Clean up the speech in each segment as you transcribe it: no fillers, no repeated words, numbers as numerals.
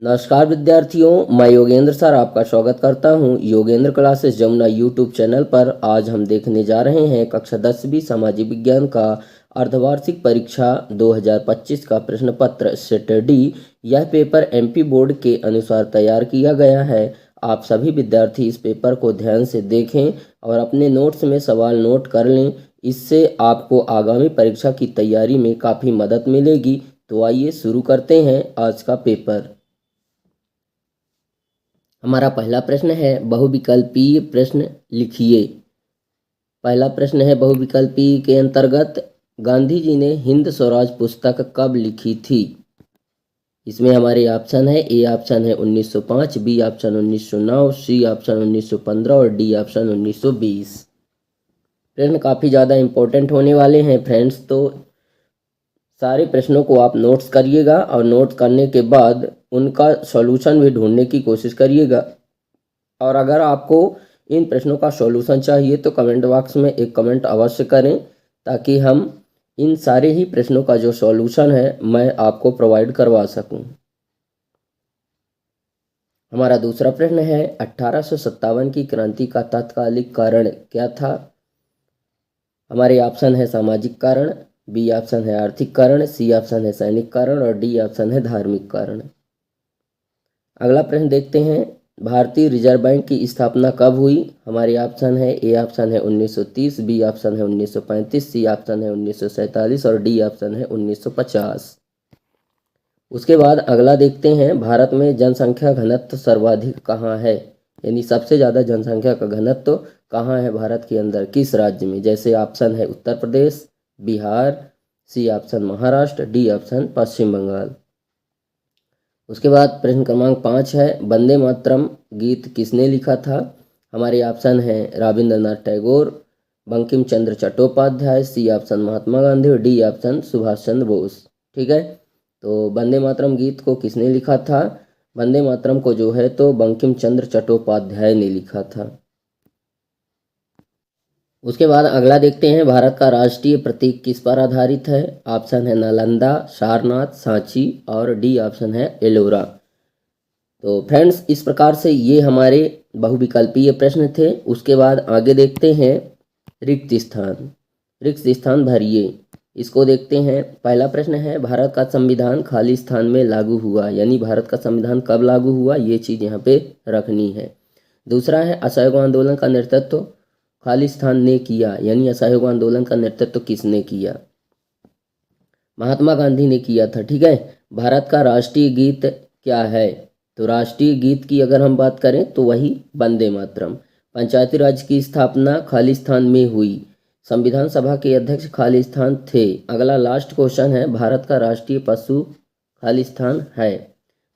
नमस्कार विद्यार्थियों, मैं योगेंद्र सर आपका स्वागत करता हूं Yogendra classes Jamuna YouTube channel पर। आज हम देखने जा रहे हैं कक्षा 10वीं सामाजिक विज्ञान का अर्धवार्षिक परीक्षा 2025 का प्रश्न पत्र सेट डी। यह पेपर एमपी बोर्ड के अनुसार तैयार किया गया है। आप सभी विद्यार्थी इस पेपर को ध्यान से देखें और अपने नोट्स में सवाल नोट कर लें। इससे आपको आगामी परीक्षा की तैयारी में काफ़ी मदद मिलेगी। तो आइए शुरू करते हैं आज का पेपर। हमारा पहला प्रश्न है बहुविकल्पीय प्रश्न लिखिए। पहला प्रश्न है बहुविकल्पीय के अंतर्गत गांधी जी ने हिंद स्वराज पुस्तक कब लिखी थी। इसमें हमारे ऑप्शन है, ए ऑप्शन है 1905, बी ऑप्शन 1909, सी ऑप्शन 1915 और डी ऑप्शन 1920। प्रश्न काफ़ी ज़्यादा इम्पोर्टेंट होने वाले हैं फ्रेंड्स, तो सारे प्रश्नों को आप नोट्स करिएगा और नोट करने के बाद उनका सॉल्यूशन भी ढूंढने की कोशिश करिएगा। और अगर आपको इन प्रश्नों का सॉल्यूशन चाहिए तो कमेंट बॉक्स में एक कमेंट अवश्य करें, ताकि हम इन सारे ही प्रश्नों का जो सॉल्यूशन है मैं आपको प्रोवाइड करवा सकूं। हमारा दूसरा प्रश्न है 1857 की क्रांति का तात्कालिक कारण क्या था। हमारे ऑप्शन है सामाजिक कारण, बी ऑप्शन है आर्थिक कारण, सी ऑप्शन है सैनिक कारण और डी ऑप्शन है धार्मिक कारण। अगला प्रश्न देखते हैं, भारतीय रिजर्व बैंक की स्थापना कब हुई। हमारे ऑप्शन है, ए ऑप्शन है 1930, बी ऑप्शन है 1935, सी ऑप्शन है 1947 और डी ऑप्शन है 1950। उसके बाद अगला देखते हैं, भारत में जनसंख्या घनत्व सर्वाधिक कहाँ है, यानी सबसे ज़्यादा जनसंख्या का घनत्व कहाँ है भारत के अंदर, किस राज्य में। जैसे ऑप्शन है Uttar Pradesh, Bihar, C option Maharashtra, D option Paschim Bengal. उसके बाद प्रश्न क्रमांक 5 है, वंदे मातरम गीत किसने लिखा था। हमारे ऑप्शन है रविंद्रनाथ टैगोर, बंकिम चंद्र चट्टोपाध्याय, सी ऑप्शन महात्मा गांधी और डी ऑप्शन सुभाष चंद्र बोस। ठीक है, तो वंदे मातरम गीत को किसने लिखा था। वंदे मातरम को जो है तो बंकिम चंद्र चट्टोपाध्याय ने लिखा था। उसके बाद अगला देखते हैं, भारत का राष्ट्रीय प्रतीक किस पर आधारित है। ऑप्शन है नालंदा, सारनाथ, सांची और डी ऑप्शन है एलोरा। तो फ्रेंड्स, इस प्रकार से ये हमारे बहुविकल्पीय प्रश्न थे। उसके बाद आगे देखते हैं रिक्त स्थान। रिक्त स्थान भरिए, इसको देखते हैं। पहला प्रश्न है, भारत का संविधान खाली स्थान में लागू हुआ, यानी भारत का संविधान कब लागू हुआ, ये चीज़ यहाँ पे रखनी है। दूसरा है, असहयोग आंदोलन का नेतृत्व खाली स्थान ने किया, यानी असहयोग आंदोलन का नेतृत्व किसने किया। महात्मा गांधी ने किया था। ठीक है, भारत का राष्ट्रीय गीत क्या है, तो राष्ट्रीय गीत की अगर हम बात करें तो वही वंदे मातरम। पंचायती राज की स्थापना खालिस्तान में हुई, संविधान सभा के अध्यक्ष खालिस्तान थे। अगला लास्ट क्वेश्चन है, भारत का राष्ट्रीय पशु खालिस्तान है।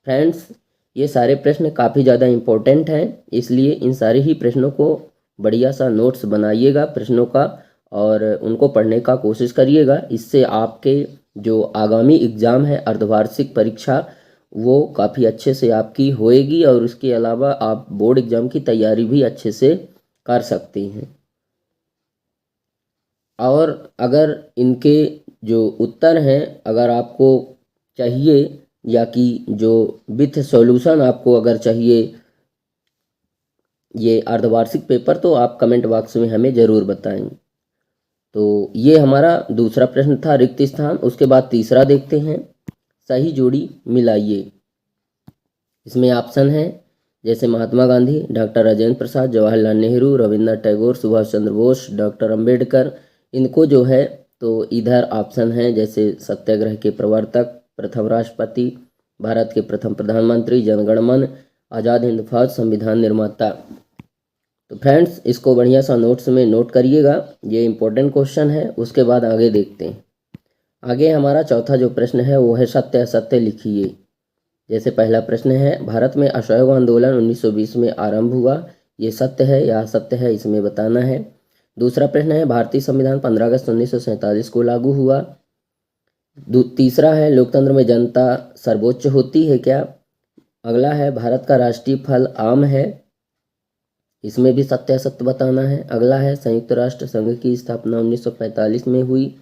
फ्रेंड्स, ये सारे प्रश्न काफ़ी ज़्यादा इम्पोर्टेंट हैं, इसलिए इन सारे ही प्रश्नों को बढ़िया सा नोट्स बनाइएगा प्रश्नों का और उनको पढ़ने का कोशिश करिएगा। इससे आपके जो आगामी एग्ज़ाम है अर्धवार्षिक परीक्षा, वो काफ़ी अच्छे से आपकी होएगी और उसके अलावा आप बोर्ड एग्ज़ाम की तैयारी भी अच्छे से कर सकते हैं। और अगर इनके जो उत्तर हैं अगर आपको चाहिए, या कि जो विथ सॉल्यूशन आपको अगर चाहिए ये अर्धवार्षिक पेपर, तो आप कमेंट बॉक्स में हमें ज़रूर बताएं। तो ये हमारा दूसरा प्रश्न था रिक्त स्थान। उसके बाद तीसरा देखते हैं, सही जोड़ी मिलाइए। इसमें ऑप्शन है जैसे महात्मा गांधी, डॉक्टर राजेंद्र प्रसाद, जवाहरलाल नेहरू, रविंद्रनाथ टैगोर, सुभाष चंद्र बोस, डॉक्टर अंबेडकर। इनको जो है तो इधर ऑप्शन है जैसे सत्याग्रह के प्रवर्तक, प्रथम राष्ट्रपति, भारत के प्रथम प्रधानमंत्री, जनगण मन, आज़ाद हिंद फौज, संविधान निर्माता। तो फ्रेंड्स, इसको बढ़िया सा नोट्स में नोट करिएगा, ये इंपॉर्टेंट क्वेश्चन है। उसके बाद आगे देखते हैं। आगे हमारा चौथा जो प्रश्न है वो है सत्य असत्य लिखिए। जैसे पहला प्रश्न है, भारत में असहयोग आंदोलन 1920 में आरंभ हुआ, ये सत्य है या असत्य है, इसमें बताना है। दूसरा प्रश्न है, भारतीय संविधान 15 अगस्त 1947 को लागू हुआ। तीसरा है, लोकतंत्र में जनता सर्वोच्च होती है क्या। अगला है, भारत का राष्ट्रीय फल आम है, इसमें भी सत्य असत्य बताना है। अगला है, संयुक्त राष्ट्र संघ की स्थापना 1945 में हुई,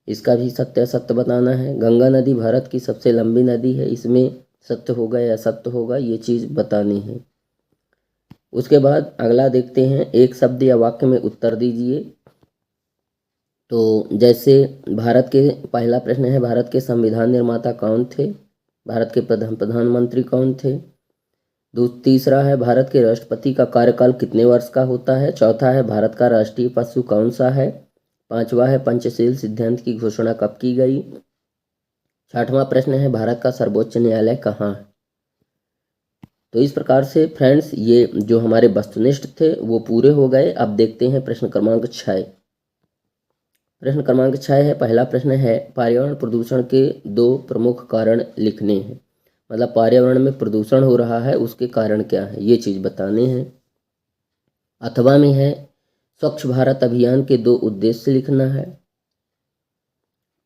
इसका भी सत्य असत्य बताना है। गंगा नदी भारत की सबसे लंबी नदी है, इसमें सत्य होगा या असत्य होगा, ये चीज़ बतानी है। उसके बाद अगला देखते हैं, एक शब्द या वाक्य में उत्तर दीजिए। तो जैसे भारत के, पहला प्रश्न है, भारत के संविधान निर्माता कौन थे? भारत के प्रधानमंत्री कौन थे? तीसरा है, भारत के राष्ट्रपति का कार्यकाल कितने वर्ष का होता है? चौथा है, भारत का राष्ट्रीय पशु कौन सा है? पांचवा है, पंचशील सिद्धांत की घोषणा कब की गई? छठवां प्रश्न है, भारत का सर्वोच्च न्यायालय कहाँ है? तो इस प्रकार से फ्रेंड्स ये जो हमारे वस्तुनिष्ठ थे वो पूरे हो गए। अब देखते हैं प्रश्न क्रमांक 6। प्रश्न क्रमांक 6 है, पहला प्रश्न है, पर्यावरण प्रदूषण के 2 प्रमुख कारण लिखने हैं। मतलब पर्यावरण में प्रदूषण हो रहा है, उसके कारण क्या है, ये चीज़ बताने हैं। अथवा में है, स्वच्छ भारत अभियान के 2 उद्देश्य लिखना है।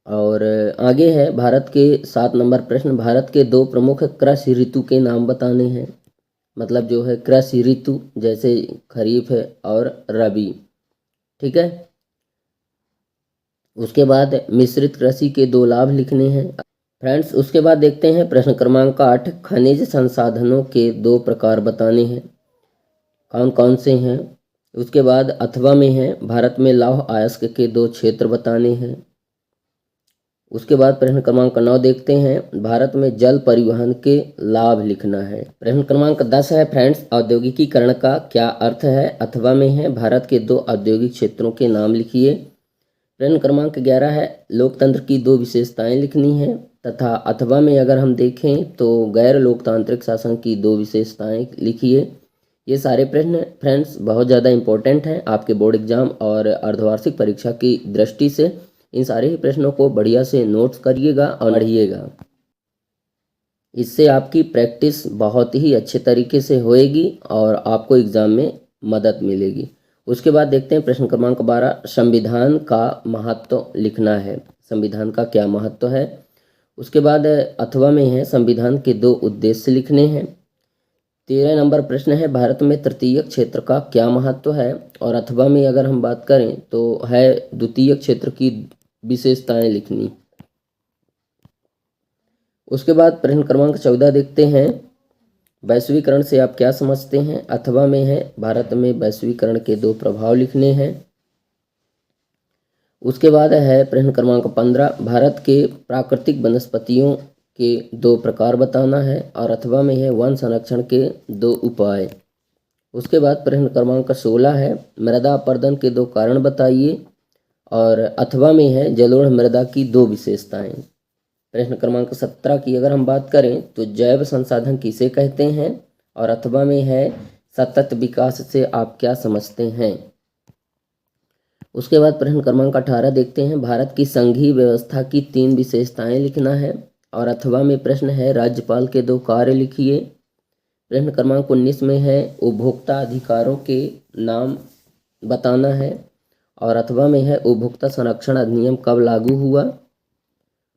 और आगे है, भारत के 7 नंबर प्रश्न, भारत के 2 प्रमुख कृषि ऋतु के नाम बताने हैं। मतलब जो है कृषि ऋतु, जैसे खरीफ है और रबी, ठीक है। उसके बाद मिश्रित कृषि के 2 लाभ लिखने हैं फ्रेंड्स। उसके बाद देखते हैं प्रश्न क्रमांक 8, खनिज संसाधनों के 2 प्रकार बताने हैं, कौन कौन से हैं। उसके बाद अथवा में है, भारत में लौह अयस्क के 2 क्षेत्र बताने हैं। उसके बाद प्रश्न क्रमांक 9 देखते हैं, भारत में जल परिवहन के लाभ लिखना है। प्रश्न क्रमांक 10 है फ्रेंड्स, औद्योगिकीकरण का क्या अर्थ है? अथवा में है, भारत के 2 औद्योगिक क्षेत्रों के नाम लिखिए। प्रश्न क्रमांक 11 है, लोकतंत्र की 2 विशेषताएं लिखनी है। तथा अथवा में अगर हम देखें तो गैर लोकतांत्रिक शासन की 2 विशेषताएं लिखिए। ये सारे प्रश्न फ्रेंड्स बहुत ज़्यादा इंपॉर्टेंट हैं आपके बोर्ड एग्जाम और अर्धवार्षिक परीक्षा की दृष्टि से। इन सारे ही प्रश्नों को बढ़िया से नोट्स करिएगा और पढ़िएगा, इससे आपकी प्रैक्टिस बहुत ही अच्छे तरीके से होएगी और आपको एग्ज़ाम में मदद मिलेगी। उसके बाद देखते हैं प्रश्न क्रमांक 12, संविधान का महत्व लिखना है। संविधान का क्या महत्व है? उसके बाद अथवा में है, संविधान के 2 उद्देश्य लिखने हैं। 13 नंबर प्रश्न है, भारत में तृतीय क्षेत्र का क्या महत्व है? और अथवा में अगर हम बात करें तो है द्वितीय क्षेत्र की विशेषताएं लिखनी। उसके बाद प्रश्न क्रमांक 14 देखते हैं, वैश्वीकरण से आप क्या समझते हैं? अथवा में है, भारत में वैश्वीकरण के 2 प्रभाव लिखने हैं। उसके बाद है प्रश्न क्रमांक 15, भारत के प्राकृतिक वनस्पतियों के 2 प्रकार बताना है। और अथवा में है, वन संरक्षण के 2 उपाय। उसके बाद प्रश्न क्रमांक 16 है, मृदा अपरदन के 2 कारण बताइए। और अथवा में है, जलोढ़ मृदा की 2 विशेषताएं। प्रश्न क्रमांक 17 की अगर हम बात करें तो जैव संसाधन किसे कहते हैं? और अथवा में है, सतत विकास से आप क्या समझते हैं? उसके बाद प्रश्न क्रमांक 18 देखते हैं, भारत की संघीय व्यवस्था की 3 विशेषताएं लिखना है। और अथवा में प्रश्न है, राज्यपाल के 2 कार्य लिखिए। प्रश्न क्रमांक 19 में है, उपभोक्ता अधिकारों के नाम बताना है। और अथवा में है, उपभोक्ता संरक्षण अधिनियम कब लागू हुआ।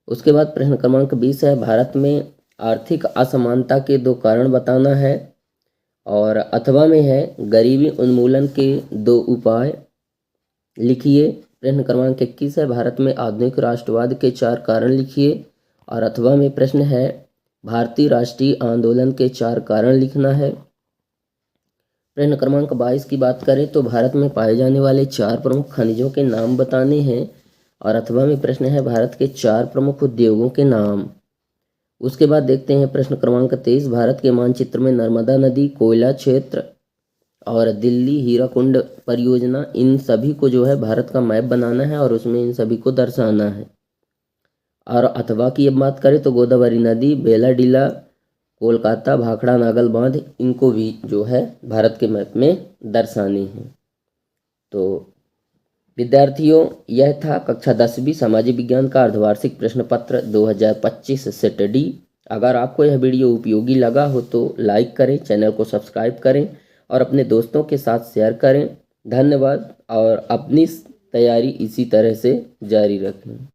उसके बाद प्रश्न क्रमांक 20 है, भारत में आर्थिक असमानता के 2 कारण बताना है। और अथवा में है, गरीबी उन्मूलन के 2 उपाय लिखिए। प्रश्न क्रमांक 21 है, भारत में आधुनिक राष्ट्रवाद के 4 कारण लिखिए। और अथवा में प्रश्न है, भारतीय राष्ट्रीय आंदोलन के 4 कारण लिखना है। प्रश्न क्रमांक 22 की बात करें तो भारत में पाए जाने वाले 4 प्रमुख खनिजों के नाम बताने हैं। और अथवा में प्रश्न है, भारत के 4 प्रमुख उद्योगों के नाम। उसके बाद देखते हैं प्रश्न क्रमांक 23, भारत के मानचित्र में नर्मदा नदी, कोयला क्षेत्र और दिल्ली हीराकुंड परियोजना, इन सभी को जो है भारत का मैप बनाना है और उसमें इन सभी को दर्शाना है। और अथवा की अब बात करें तो गोदावरी नदी, बेलाडीला, कोलकाता, भाखड़ा नागल बांध, इनको भी जो है भारत के मैप में दर्शाने हैं। तो विद्यार्थियों, यह था कक्षा 10वीं सामाजिक विज्ञान का अर्धवार्षिक प्रश्न पत्र 2025 सेट डी। अगर आपको यह वीडियो उपयोगी लगा हो तो लाइक करें, चैनल को सब्सक्राइब करें और अपने दोस्तों के साथ शेयर करें। धन्यवाद और अपनी तैयारी इसी तरह से जारी रखें।